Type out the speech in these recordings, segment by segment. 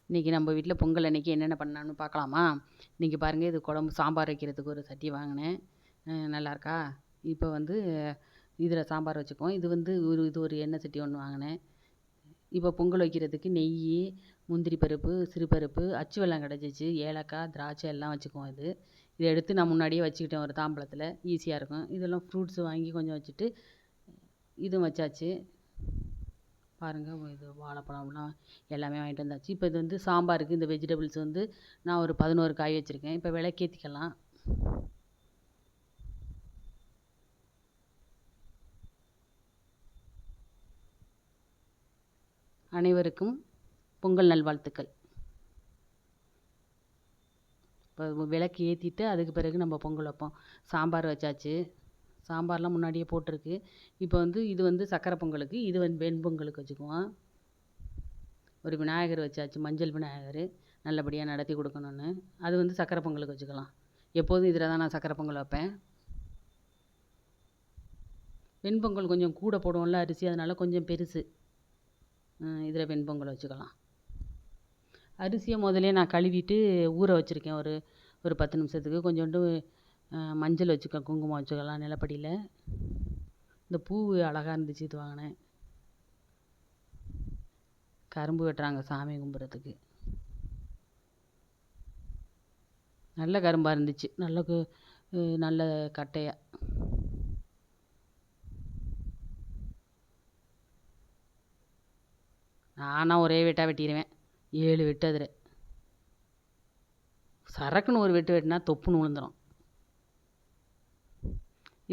இன்றைக்கி நம்ம வீட்டில் பொங்கல் அன்றைக்கி என்னென்ன பண்ணலான்னு பார்க்கலாமா? இன்றைக்கி பாருங்கள், இது குழம்பு சாம்பார் வைக்கிறதுக்கு ஒரு சட்டி வாங்கினேன். நல்லாயிருக்கா? இப்போ வந்து இதில் சாம்பார் வச்சுக்குவோம். இது ஒரு எண்ணெய் சட்டி ஒன்று வாங்கினேன். இப்போ பொங்கல் வைக்கிறதுக்கு நெய், முந்திரி பருப்பு, சிறுபருப்பு, அச்சு வெல்லம் கிடச்சிச்சு, ஏலக்காய், திராட்சை எல்லாம் வச்சுக்குவோம். இதை எடுத்து நான் முன்னாடியே வச்சுக்கிட்டேன் ஒரு தாம்பலத்தில், ஈஸியாக இருக்கும். இதெல்லாம் ஃப்ரூட்ஸ் வாங்கி கொஞ்சம் வச்சுட்டு இதுவும் வச்சாச்சு. பாருங்கள், இது வாழைப்பழம்லாம் எல்லாமே வாங்கிட்டு வந்தாச்சு. இப்போ இது வந்து சாம்பாருக்கு இந்த வெஜிடபிள்ஸ் வந்து நான் ஒரு 11 காய் வச்சுருக்கேன். இப்போ விளக்கேற்றிக்கலாம். அனைவருக்கும் பொங்கல் நல்வாழ்த்துக்கள். இப்போ விளக்கு ஏற்றிட்டு அதுக்கு பிறகு நம்ம பொங்கல் வைப்போம். சாம்பார் வச்சாச்சு. சாம்பார்லாம் முன்னாடியே போட்டிருக்கு. இப்போ வந்து இது வந்து சக்கரை பொங்கலுக்கு, இது வந்து வெண்பொங்கலுக்கு வச்சுக்குவோம். ஒரு விநாயகர் வச்சாச்சு, மஞ்சள் விநாயகர், நல்லபடியாக நடத்தி கொடுக்கணுன்னு. அது வந்து சக்கரை பொங்கலுக்கு வச்சுக்கலாம். எப்போதும் இதில் தான் நான் சக்கரை பொங்கல் வைப்பேன். வெண்பொங்கல் கொஞ்சம் கூட போடுவோம்ல அரிசி, அதனால் கொஞ்சம் பெருசு. இதில் வெண்பொங்கல் வச்சுக்கலாம். அரிசியை முதலே நான் கழுவிட்டு ஊற வச்சுருக்கேன். ஒரு 10 நிமிஷத்துக்கு. கொஞ்சோண்டு மஞ்சள் வச்சுக்கலாம், குங்குமம் வச்சுக்கலாம் நிலப்படியில். இந்த பூ அழகாக இருந்துச்சு, இது வாங்கினேன். கரும்பு வெட்டுறாங்க சாமி கும்பிட்றதுக்கு. நல்ல கரும்பாக இருந்துச்சு, நல்ல கட்டையாக. நானாக ஒரே வெட்டாக வெட்டிடுவேன். 7 வெட்டு அதில். சரக்குன்னு ஒரு வெட்டு வெட்டினா தொப்புன்னு விழுந்துடும்.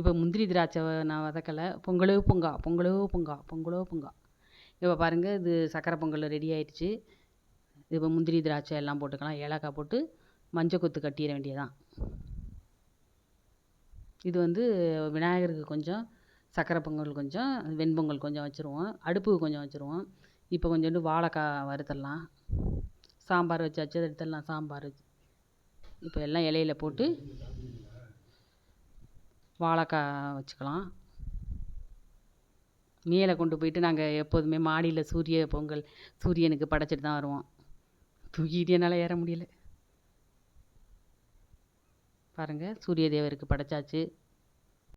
இப்போ முந்திரி திராட்சை நான் வதக்கலை. பொங்கலோ பொங்கா, பொங்கலோ பொங்கா, பொங்கலோ பொங்கா. இப்போ பாருங்கள், இது சக்கரை பொங்கல் ரெடி ஆயிடுச்சு. இப்போ முந்திரி திராட்சை எல்லாம் போட்டுக்கலாம். ஏலக்காய் போட்டு மஞ்சள் கொத்து கட்டிட வேண்டியதான். இது வந்து விநாயகருக்கு கொஞ்சம், சக்கரை பொங்கல் கொஞ்சம், வெண்பொங்கல் கொஞ்சம் வச்சுருவோம். அடுப்புக்கு கொஞ்சம் வச்சுருவோம். இப்போ கொஞ்சோண்டு வாழைக்காய் வறுத்துடலாம். சாம்பார் வச்சாச்சு, அதை எடுத்துடலாம். சாம்பார் இப்போ எல்லாம் இலையில போட்டு வாழைக்காய் வச்சுக்கலாம். மேலே கொண்டு போயிட்டு நாங்கள் எப்போதுமே மாடியில் சூரியனுக்கு படைச்சிட்டு தான் வருவோம். தூக்கிட்டு என்னால் ஏற முடியல. பாருங்கள், சூரிய தேவருக்கு படைச்சாச்சு.